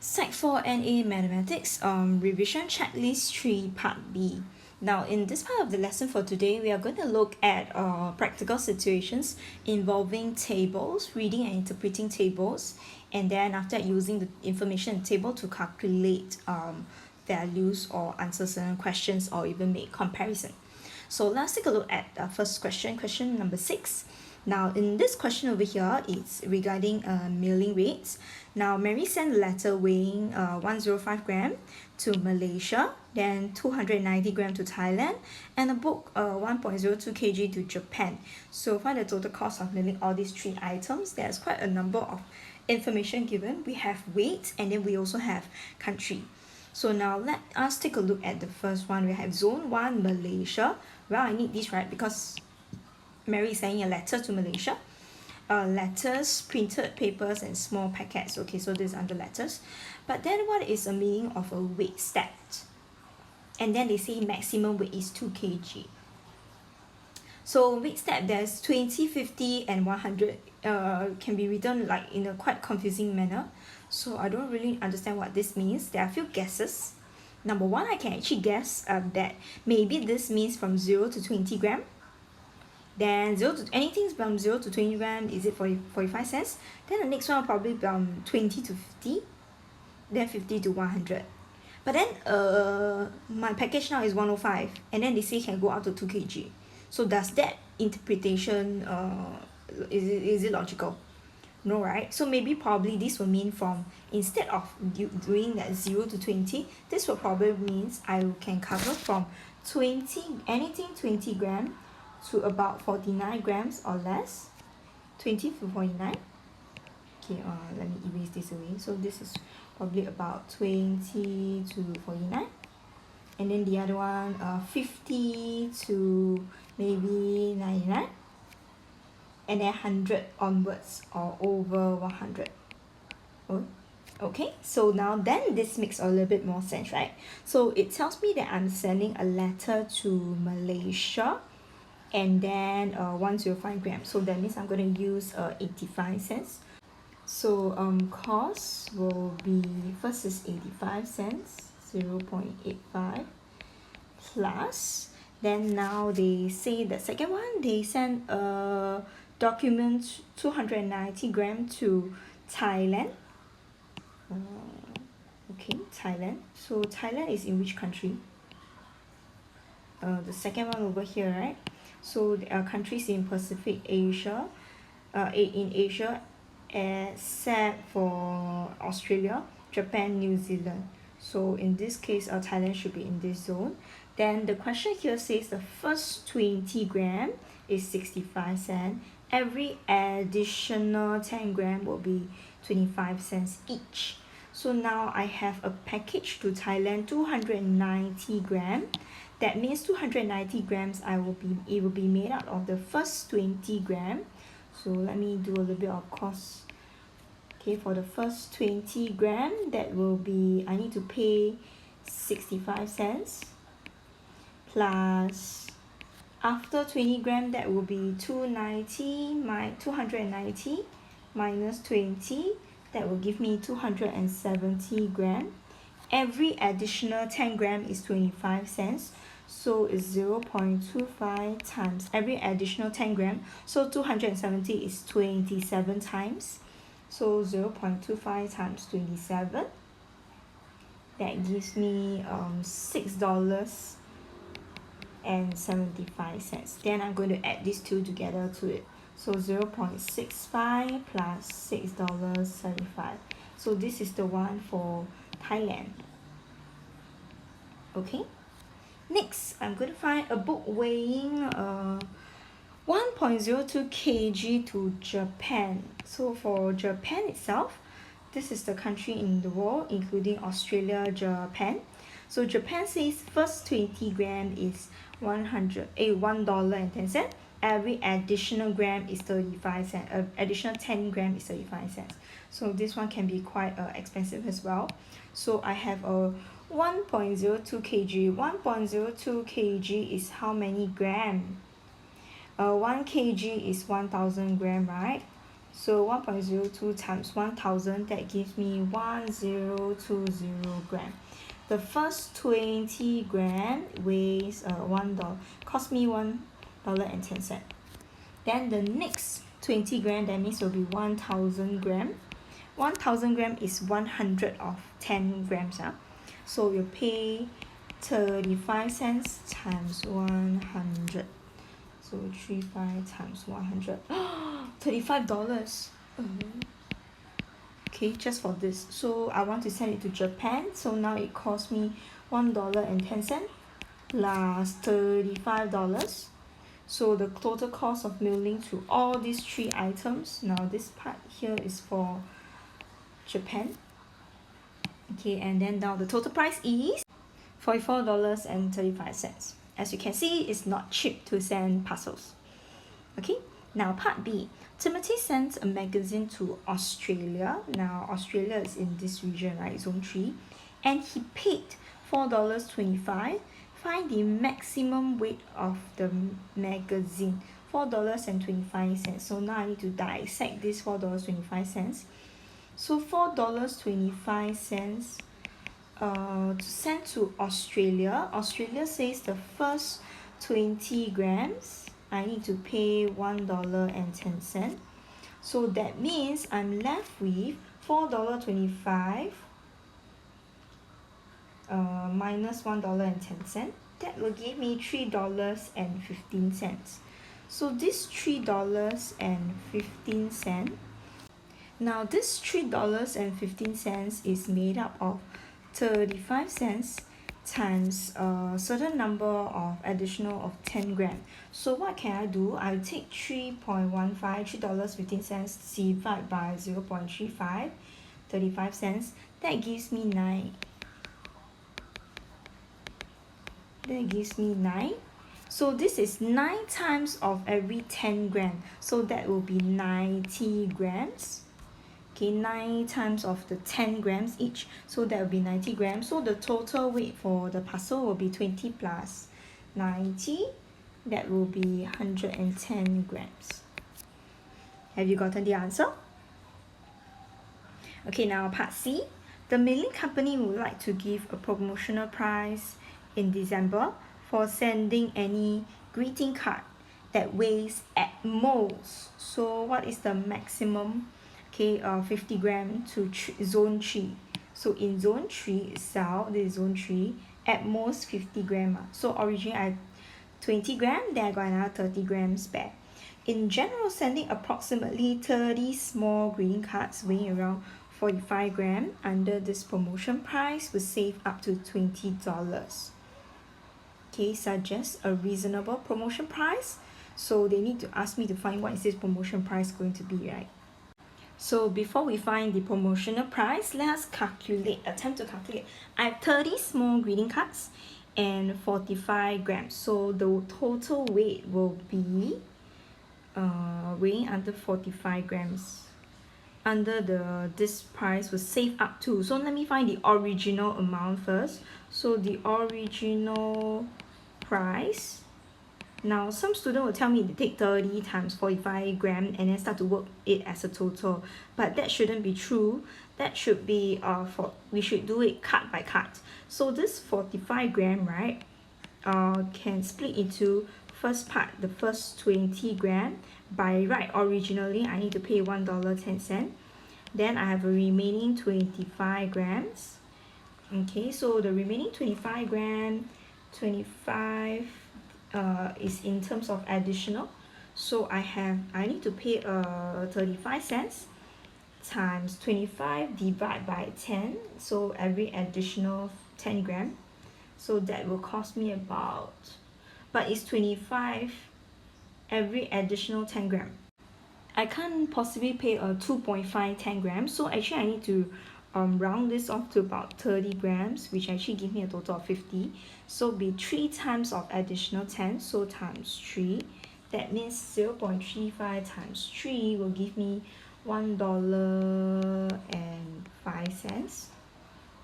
Sec 4 NA Mathematics Revision Checklist 3 Part B. Now in this part of the lesson for today, we are going to look at practical situations involving tables, reading and interpreting tables, and then after that using the information in the table to calculate values or answer certain questions or even make comparison. So let's take a look at the first question, question number 6. Now in this question over here, it's regarding mailing rates. Now Mary sent a letter weighing 105 gram to Malaysia, then 290 gram to Thailand, and a book 1.02 kg to Japan. So find the total cost of mailing all these three items. There's quite a number of information given. We have weight and then we also have country. So now let us take a look at the first one. We have zone 1 Malaysia. Well, I need this, right, because Mary is sending a letter to Malaysia. Letters, printed papers, and small packets. Okay, so this is under letters. But then what is the meaning of a weight stat? And then they say maximum weight is 2 kg. So weight stat, there's 20, 50, and 100 can be written like in a quite confusing manner. So I don't really understand what this means. There are a few guesses. Number one, I can actually guess that maybe this means from 0 to 20 gram. Then anything from 0 to 20 gram, is it 45 cents? Then the next one probably from 20 to 50. Then 50 to 100. But then my package now is 105. And then they say can go up to 2 kg. So does that interpretation, is it logical? No, right? So maybe probably this will mean from, instead of doing that 0 to 20, this will probably means I can cover from anything 20 gram to about 49 grams or less. 20 to 49. Okay, let me erase this away. So this is probably about 20 to 49. And then the other one, 50 to maybe 99. And then 100 onwards or over 100. Oh, okay, so now then this makes a little bit more sense, right? So it tells me that I'm sending a letter to Malaysia and then 105 grams. So that means I'm going to use 85 cents. So cost will be, first is 85 cents, 0.85 plus. Then now they say the second one, they send a document 290 gram to Thailand. Okay, Thailand. So Thailand is in which country? The second one over here, right? So there are countries in Pacific Asia, in Asia, except for Australia, Japan, New Zealand. So in this case, Thailand should be in this zone. Then the question here says the first 20 gram is 65 cents. Every additional 10 gram will be 25 cents each. So now I have a package to Thailand, 290 gram. That means 290 grams it will be made out of the first 20 gram. So let me do a little bit of cost. Okay, for the first 20 gram, that will be, I need to pay 65 cents plus after 20 gram, that will be 290 minus 20, that will give me 270 gram. Every additional 10 gram is 25 cents. So it's 0.25 times every additional 10 gram. So 270 is 27 times. So 0.25 times 27. That gives me $6.75. Then I'm going to add these two together to it. So 0.65 plus $6.75. So this is the one for Thailand. Okay. Next, I'm going to find a book weighing 1.02 kg to Japan. So for Japan itself, this is the country in the world, including Australia, Japan. So Japan says first 20 gram is $1.10. Every additional gram is 35 cents. Additional 10 gram is 35 cents. So this one can be quite expensive as well. So I have a 1.02 kg. 1.02 kg is how many gram? 1 kg is 1000 gram, right? So 1.02 times 1000, that gives me 1020 gram. The first 20 gram weighs $1, cost me $1.10. Then the next 20 gram, that means will be 1000 gram. 1000 gram is 100 of 10 grams. So you pay 35 cents times 100. So 35 times 100. $35. Okay, just for this. So I want to send it to Japan. So now it cost me $1.10 plus $35. So the total cost of mailing to all these three items. Now this part here is for Japan. Okay, and then now the total price is $44.35. As you can see, it's not cheap to send parcels. Okay, now part B. Timothy sent a magazine to Australia. Now Australia is in this region, right? Zone 3. And he paid $4.25. Find the maximum weight of the magazine. $4.25. So now I need to dissect this $4.25. So $4.25 to send to Australia. Australia says the first 20 grams I need to pay $1.10. So that means I'm left with $4.25 minus $1.10. That will give me $3.15. So this $3.15. Now this $3.15 is made up of 35 cents times a certain number of additional of 10 gram. So what can I do? I'll take 3.15, $3.15 divide by 0.35, 35 cents. That gives me 9. That gives me 9. So this is 9 times of every 10 gram. So that will be 90 grams. Okay, 9 times of the 10 grams each. So that will be 90 grams. So the total weight for the parcel will be 20 plus 90. That will be 110 grams. Have you gotten the answer? Okay, now part C. The mailing company would like to give a promotional price in December for sending any greeting card that weighs at most. So what is the maximum? Okay, 50 gram to zone 3. So in zone 3 itself, this is zone 3, at most 50 gram. So originally I 20 gram, then I got another 30 grams back. In general, sending approximately 30 small greeting cards weighing around 45 gram under this promotion price will save up to $20. Okay, suggest a reasonable promotion price. So they need to ask me to find what is this promotion price going to be, right? So before we find the promotional price, let's attempt to calculate. I have 30 small greeting cards and 45 grams. So the total weight will be weighing under 45 grams. Under this price will save up to. So let me find the original amount first. So the original price. Now, some student will tell me to take 30 times 45 gram and then start to work it as a total. But that shouldn't be true. That should be, we should do it card by card. So this 45 gram, right, can split into first part, the first 20 gram. By right, originally, I need to pay $1.10. Then I have a remaining 25 grams. Okay, so the remaining 25 gram, 25 is in terms of additional. So I need to pay 35 cents times 25 divided by 10. So every additional 10 gram. So that will cost me about, but it's 25 every additional 10 gram. I can't possibly pay a 2.5 10 grams. So actually I need to round this off to about 30 grams, which actually give me a total of 50. So be 3 times of additional 10, so times 3. That means 0.35 times 3 will give me $1.05.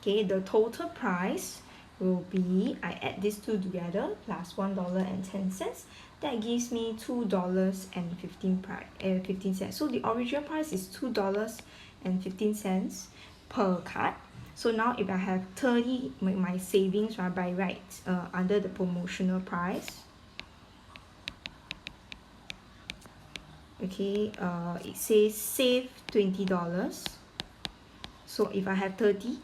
Okay, the total price will be, I add these two together, plus $1.10. that gives me $2.15. So the original price is $2.15 per card. So now if I have 30, my savings right, by right under the promotional price, okay, it says save $20. So if I have 30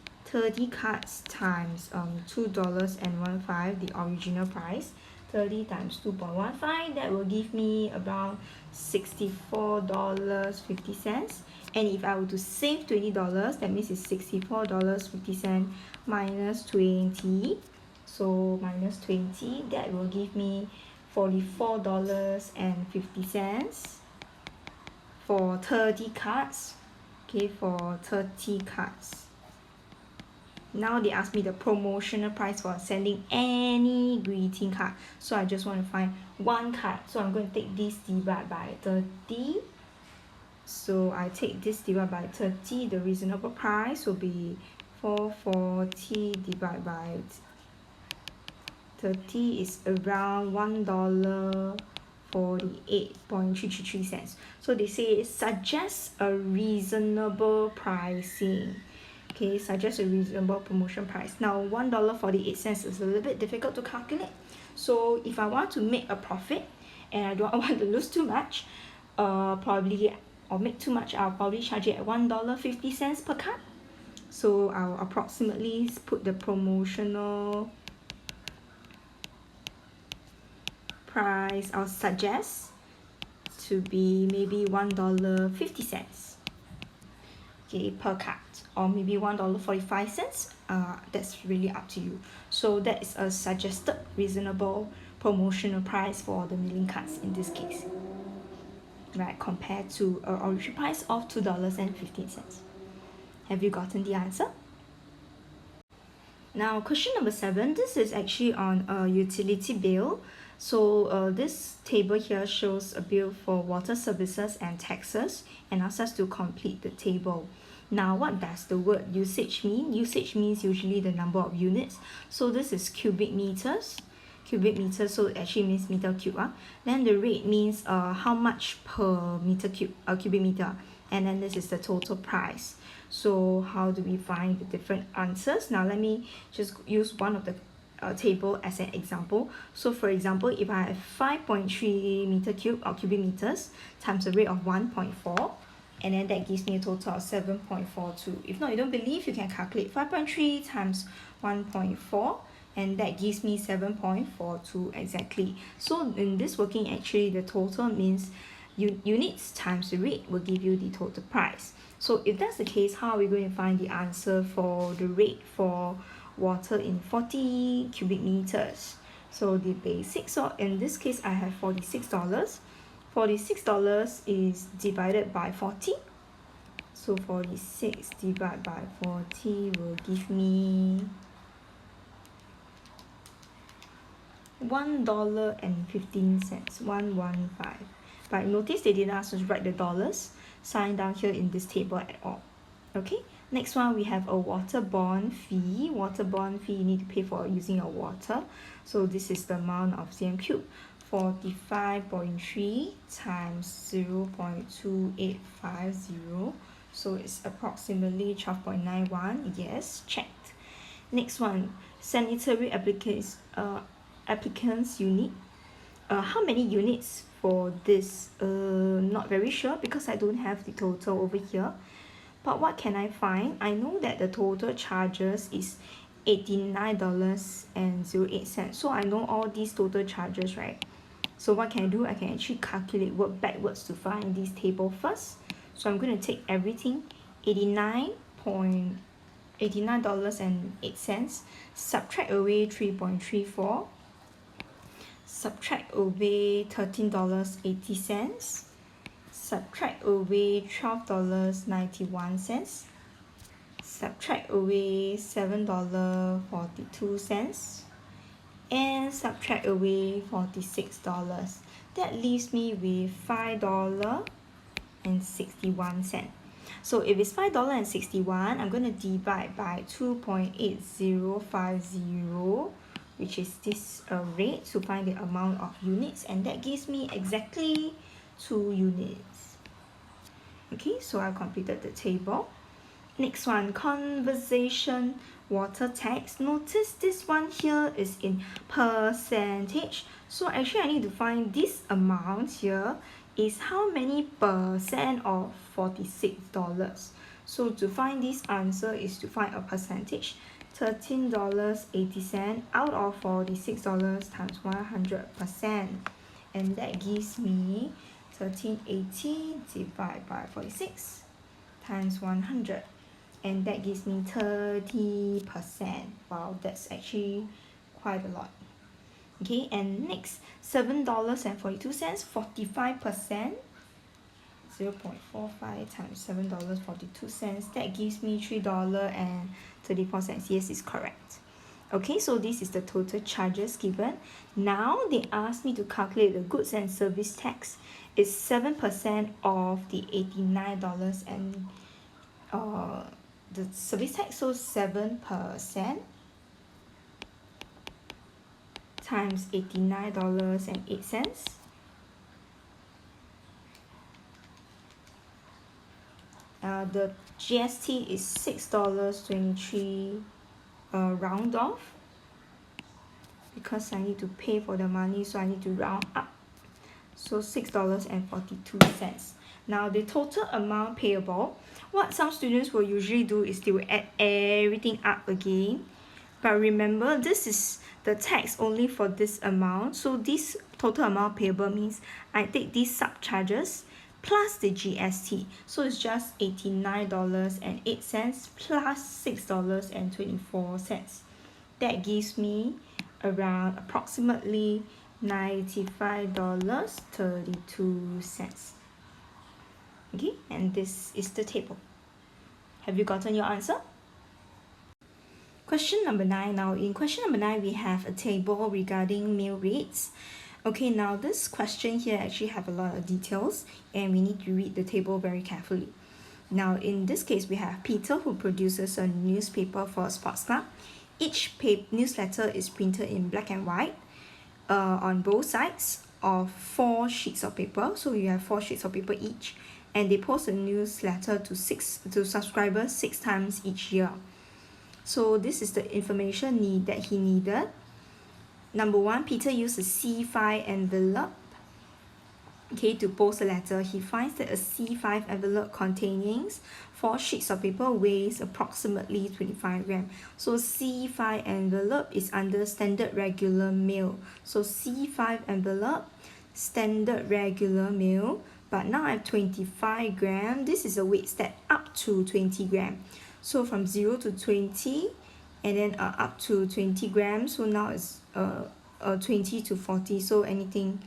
cards times $2.15, the original price, 30 times 2.15, that will give me about $64.50. And if I were to save $20, that means it's $64.50 minus 20. So minus 20, that will give me $44.50 for 30 cards. Okay, for 30 cards. Now they ask me the promotional price for sending any greeting card. So I just want to find one card. So I'm going to take this divide by 30. So I take this divide by 30. The reasonable price will be 440 divided by 30 is around $1.48.333. So they say suggest a reasonable pricing. Okay, suggest a reasonable promotion price. Now $1.48 is a little bit difficult to calculate. So if I want to make a profit and I don't want to lose too much, probably or make too much, I'll probably charge it at $1.50 per card. So I'll approximately put the promotional price, I'll suggest to be maybe $1.50, okay, per card, or maybe $1.45. That's really up to you. So that is a suggested reasonable promotional price for the milling cards in this case, right, compared to an original price of $2.15. Have you gotten the answer? Now question number 7, this is actually on a utility bill. So this table here shows a bill for water services and taxes and asks us to complete the table. Now what does the word usage mean? Usage means usually the number of units. So this is cubic meters, so it actually means meter cube. Then the rate means how much per meter cube, cubic meter. And then this is the total price. So how do we find the different answers? Now let me just use one of the table as an example. So for example, if I have 5.3 meter cube or cubic meters times a rate of 1.4, and then that gives me a total of 7.42. If not, you don't believe, you can calculate 5.3 times 1.4, and that gives me 7.42 exactly. So in this working, actually the total means units times the rate will give you the total price. So if that's the case, how are we going to find the answer for the rate for water in 40 cubic meters? So the basic, so in this case I have $46. $46 is divided by 40. So 46 divided by 40 will give me $1.15, 115. But notice they didn't ask us to write the dollars sign down here in this table at all. Okay, next one we have a water bond fee. Water bond fee you need to pay for using your water. So this is the amount of cm cube, 45.3 times 0.2850. So it's approximately 12.91. Yes, checked. Next one, sanitary applicants unit. How many units for this? Not very sure because I don't have the total over here. But what can I find? I know that the total charges is $89.08. So I know all these total charges, right? So what can I do? I can actually calculate, work backwards to find this table first. So I'm going to take everything, $89.08, subtract away 3.34, subtract away $13.80, subtract away $12.91, subtract away $7.42, and subtract away $46. That leaves me with $5.61. So if it's $5.61, I'm going to divide by 2.8050 which is this rate, to find the amount of units, and that gives me exactly 2 units. Okay, so I completed the table. Next one, conversation water tax. Notice this one here is in percentage. So actually I need to find this amount here is how many percent of $46. So to find this answer is to find a percentage. $13.80 out of $46 times 100%. And that gives me 1380 divided by 46 times 100. And that gives me 30%. Wow, that's actually quite a lot. Okay, and next, $7.42, 45%. 0.45 times $7.42. That gives me $3.34. Yes, it's correct. Okay, so this is the total charges given. Now they ask me to calculate the goods and service tax. It's 7% of the $89 and the service tax, so 7% times $89.08. The GST is $6.23, round off, because I need to pay for the money, so I need to round up. So $6.42. Now the total amount payable, what some students will usually do is they will add everything up again. But remember, this is the tax only for this amount. So this total amount payable means I take these subcharges plus the GST. So it's just $89.08 plus $6.24. That gives me around approximately $95.32. Okay, and this is the table. Have you gotten your answer? Question number 9. Now in question number 9, we have a table regarding meal rates. Okay, now this question here actually have a lot of details, and we need to read the table very carefully. Now in this case, we have Peter, who produces a newspaper for a sports club. Each newsletter is printed in black and white on both sides of 4 sheets of paper. So you have 4 sheets of paper each, and they post a newsletter to subscribers 6 times each year. So this is the information that he needed. Number 1, Peter used a C5 envelope, okay, to post a letter. He finds that a C5 envelope containing 4 sheets of paper weighs approximately 25 grams. So C5 envelope is under standard regular mail. So C5 envelope, standard regular mail. But now I have 25 grams. This is a weight step up to 20 grams. So from 0 to 20, and then up to 20 grams. So now it's 20 to 40. So anything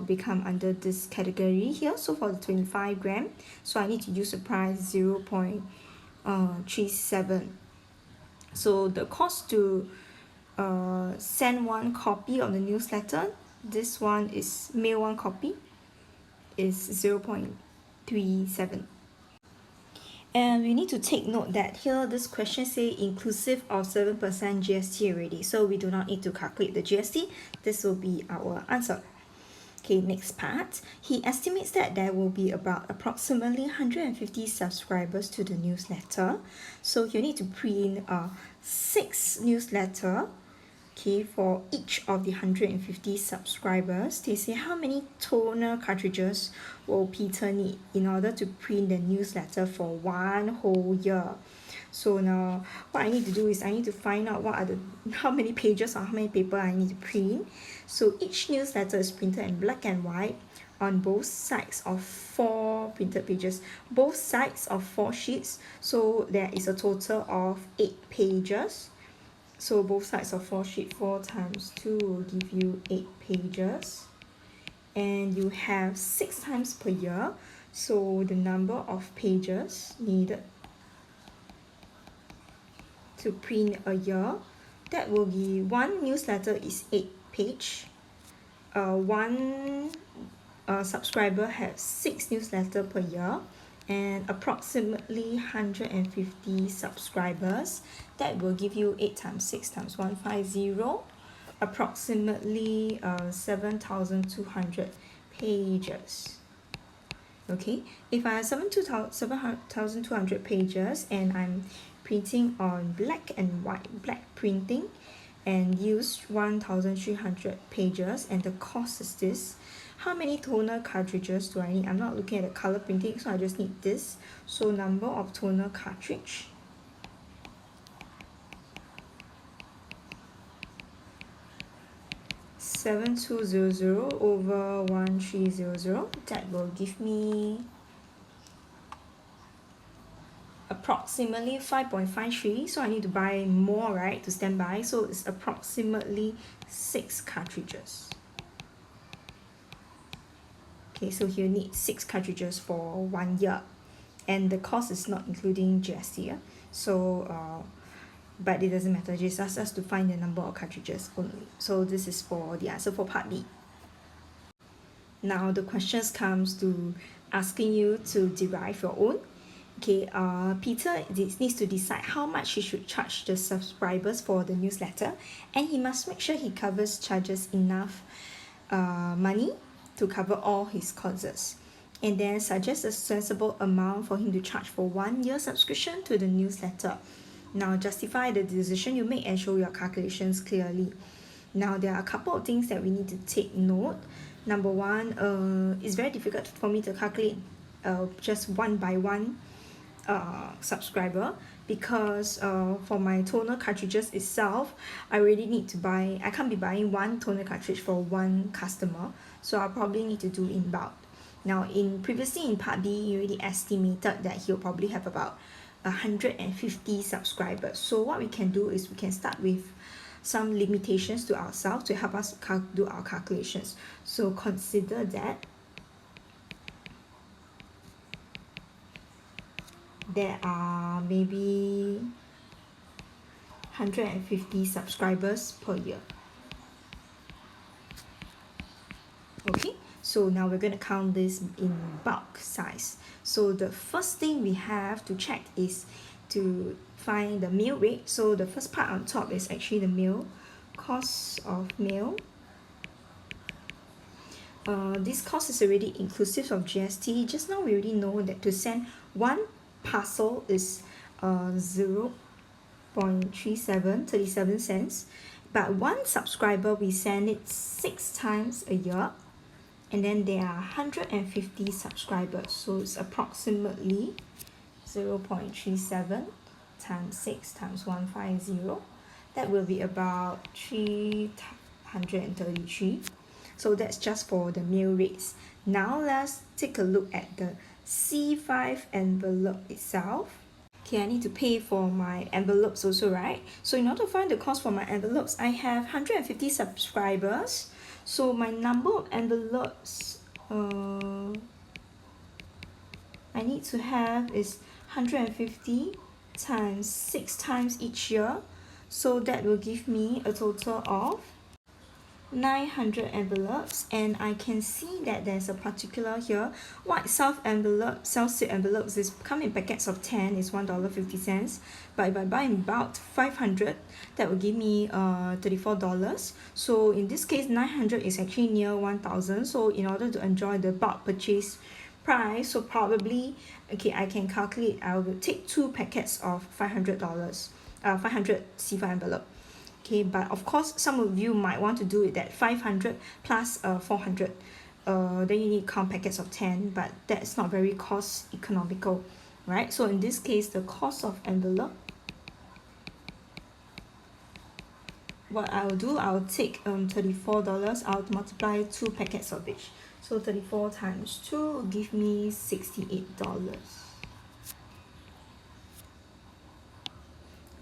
become under this category here. So for the 25 gram, so I need to use the price 0.37. So the cost to send 1 copy of the newsletter, this one is mail 1 copy, is 0.37. And we need to take note that here this question say inclusive of 7% GST already, so we do not need to calculate the GST. This will be our answer. Okay, next part. He estimates that there will be about approximately 150 subscribers to the newsletter. So you need to print 6 newsletter, okay, for each of the 150 subscribers. They say how many toner cartridges will Peter need in order to print the newsletter for 1 whole year. So now what I need to do is I need to find out how many pages or how many paper I need to print. So each newsletter is printed in black and white on both sides of 4 printed pages, both sides of 4 sheets. So there is a total of 8 pages. So both sides of 4 sheets, 4 times 2 will give you 8 pages. And you have 6 times per year. So the number of pages needed to print a year, that will be 1 newsletter is 8 page. 1 subscriber has 6 newsletter per year, and approximately 150 subscribers. That will give you 8 times 6 times 150. approximately 7,200 pages. Okay, if I have 7,200 pages and I'm printing on black and white, black printing, and use 1,300 pages, and the cost is this, how many toner cartridges do I need? I'm not looking at the color printing, so I just need this. So number of toner cartridge, (7,200) over 1,300, that will give me approximately 5.53. So I need to buy more, right, to stand by. So it's approximately 6 cartridges. Okay, so you need 6 cartridges for 1 year, and the cost is not including GST. Yeah? So but it doesn't matter, just ask us to find the number of cartridges only. So this is for the answer for part B. Now the questions comes to asking you to derive your own. Okay, Peter needs to decide how much he should charge the subscribers for the newsletter, and he must make sure he covers charges enough money to cover all his costs, and then suggest a sensible amount for him to charge for 1 year subscription to the newsletter. Now justify the decision you make and show your calculations clearly. Now there are a couple of things that we need to take note. Number one, it's very difficult for me to calculate just one by one subscriber, because for my toner cartridges itself, I already need to buy, I can't be buying one toner cartridge for one customer, so I'll probably need to do in bulk. Now previously in part B, you already estimated that he'll probably have about 150 subscribers. So what we can do is we can start with some limitations to ourselves to help us do our calculations. So consider that there are maybe 150 subscribers per year. Okay, so now we're going to count this in bulk size. So the first thing we have to check is to find the mail rate. So the first part on top is actually the mail, cost of mail. This cost is already inclusive of GST. Just now we already know that to send one parcel is 0.37 cents, but one subscriber we send it 6 times a year, and then there are 150 subscribers, so it's approximately 0.37 times 6 times 150. That will be about 333. So that's just for the mail rates. Now let's take a look at the C5 envelope itself. Okay, I need to pay for my envelopes also, right? So in order to find the cost for my envelopes, I have 150 subscribers. So my number of envelopes I need to have is 150 times 6 times each year. So that will give me a total of 900 envelopes, and I can see that there's a particular here. White self-sealed envelopes is come in packets of 10, is $1.50. But if I buy in bulk 500, that will give me $34. So in this case, 900 is actually near 1,000. So in order to enjoy the bulk purchase price, so probably, okay, I can calculate, I will take 2 packets of $500, 500 C5 envelope. Okay, but of course some of you might want to do it at 500 plus 400, then you need to count packets of 10, but that's not very cost economical, right? So in this case, the cost of envelope, what I'll do, I'll take $34, I'll multiply 2 packets of each, so 34 times 2 will give me $68.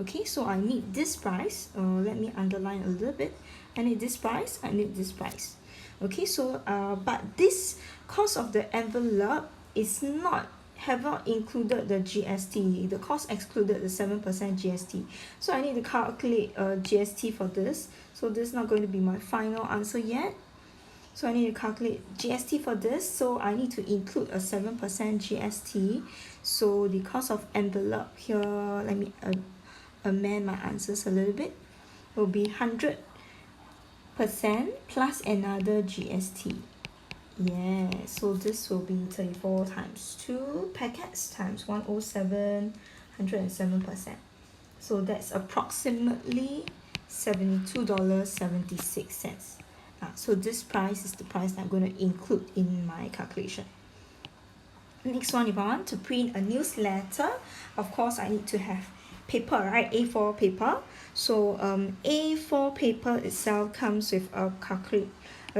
Okay, so I need this price. Let me underline a little bit. I need this price, I need this price. Okay, so but this cost of the envelope is have not included the GST. The cost excluded the 7% GST. So I need to calculate GST for this. So this is not going to be my final answer yet. So I need to calculate GST for this. So I need to include a 7% GST. So the cost of envelope here, let me amend my answers a little bit, will be 100 plus another GST. Yeah, so this will be 34 times 2 packets times 107, 107%. So that's approximately $72.76. So this price is the price that I'm going to include in my calculation. Next one, if I want to print a newsletter, of course I need to have paper, right? A4 paper. So A4 paper itself comes with a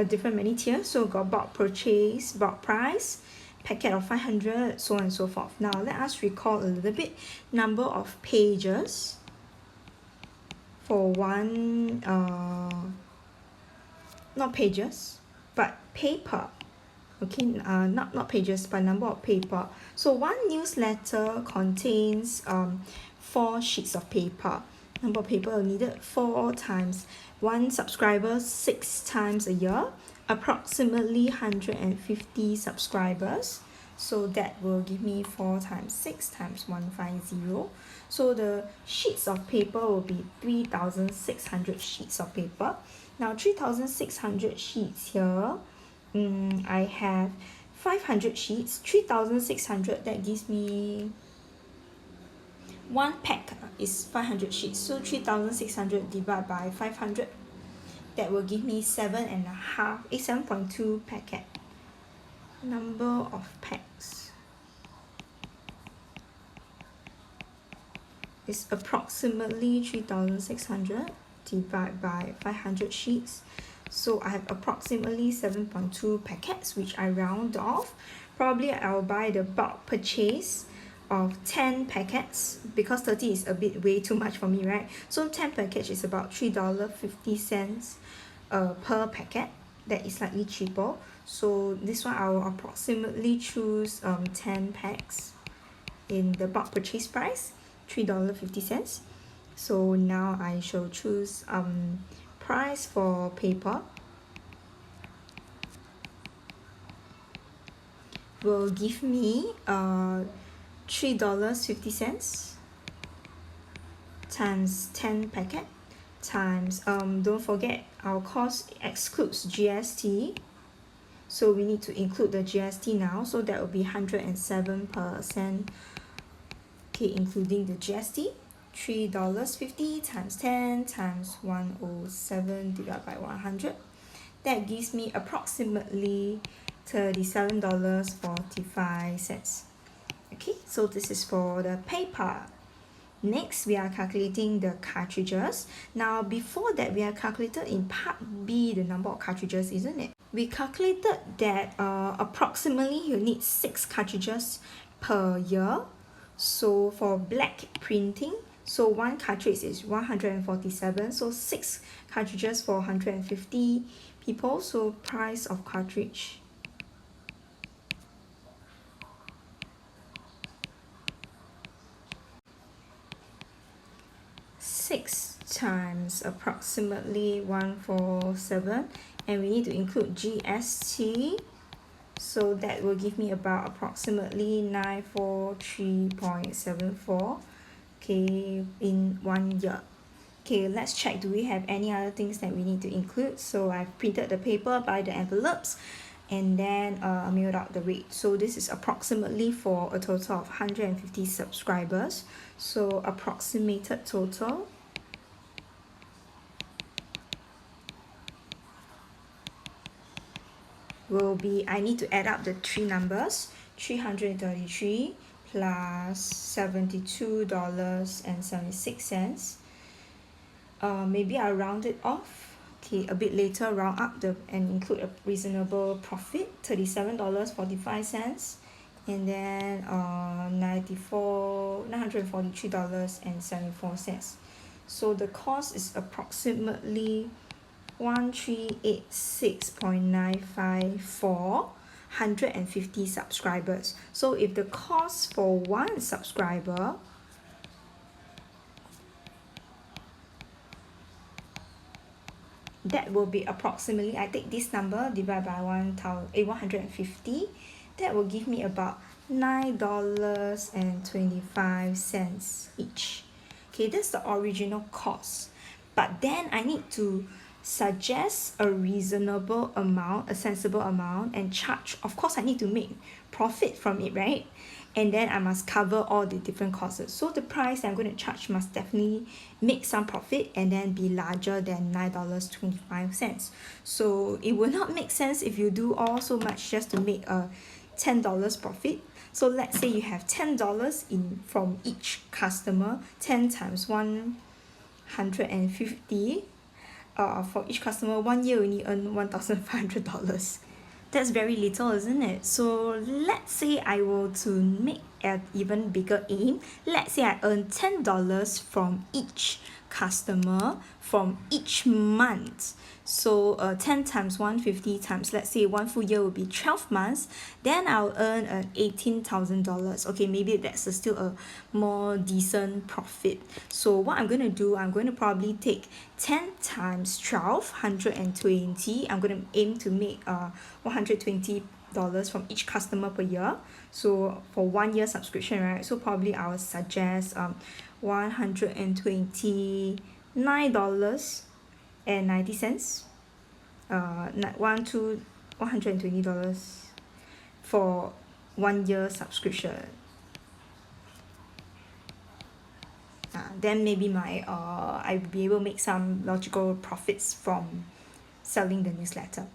different many tiers. So got bulk purchase, bulk price, packet of 500, so on and so forth. Now let us recall a little bit number of pages for one not pages but paper. Okay, not pages but number of paper. So one newsletter contains 4 sheets of paper. Number of paper needed 4 times one subscriber 6 times a year, approximately 150 subscribers. So that will give me 4 times 6 times 150. So the sheets of paper will be 3,600 sheets of paper. Now 3,600 sheets here, I have 500 sheets, 3,600, that gives me one pack is 500 sheets. So 3,600 divided by 500, that will give me 7.2 packet. Number of packs is approximately 3,600 divided by 500 sheets. So I have approximately 7.2 packets, which I round off. Probably I'll buy the bulk purchase of 10 packets because 30 is a bit way too much for me, right? So 10 packets is about $3.50 per packet. That is slightly cheaper. So this one I will approximately choose 10 packs in the bulk purchase price, $3.50. So now I shall choose price for paper will give me $3.50 times 10 packet times don't forget our cost excludes GST, so we need to include the GST now, so that will be 107%. Okay, including the GST, $3.50 times 10 times 107 divided by 100, that gives me approximately $37.45. Okay, so this is for the paper. Next, we are calculating the cartridges. Now, before that, we have calculated in part B the number of cartridges, isn't it? We calculated that approximately you need 6 cartridges per year. So for black printing, so one cartridge is 147, so 6 cartridges for 150 people. So price of cartridge, six times approximately 147, and we need to include GST, so that will give me about approximately 943.74, okay, in 1 year. Okay, let's check, do we have any other things that we need to include? So I've printed the paper by the envelopes and then mailed out the rate. So this is approximately for a total of 150 subscribers. So approximated total will be, I need to add up the 3 numbers, 333 plus $72.76. Maybe I'll round it off. Okay, a bit later, round up and include a reasonable profit, $37.45, and then $943.74. So the cost is approximately 1386.95 for 150 subscribers. So if the cost for one subscriber that will be approximately, I take this number divided by 150, that will give me about $9.25 each. Okay, that's the original cost. But then I need to suggest a reasonable amount, a sensible amount, and charge. Of course, I need to make profit from it, right? And then I must cover all the different costs. So the price I'm going to charge must definitely make some profit and then be larger than $9.25. So it will not make sense if you do all so much just to make a $10 profit. So let's say you have $10 in from each customer, 10 times 150. For each customer, 1 year only earn $1,500. That's very little, isn't it? So let's say I were to make an even bigger aim. Let's say I earn $10 from each customer from each month. So 10 times 150 times, let's say 1 full year will be 12 months. Then I'll earn $18,000. Okay, maybe that's still a more decent profit. So what I'm going to do, I'm going to probably take 10 times 12, 120. I'm going to aim to make $120 from each customer per year. So for 1 year subscription, right? So probably I would suggest $129.90. $120 for 1 year subscription. Then maybe I'll be able to make some logical profits from selling the newsletter.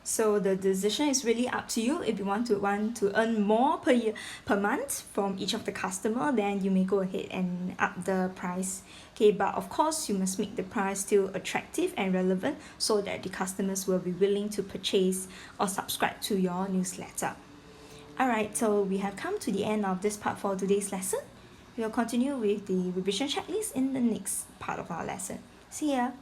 So the decision is really up to you. If you want to earn more per month from each of the customer, then you may go ahead and up the price. Okay, but of course you must make the price still attractive and relevant so that the customers will be willing to purchase or subscribe to your newsletter. Alright, so we have come to the end of this part for today's lesson. We'll continue with the revision checklist in the next part of our lesson. See ya!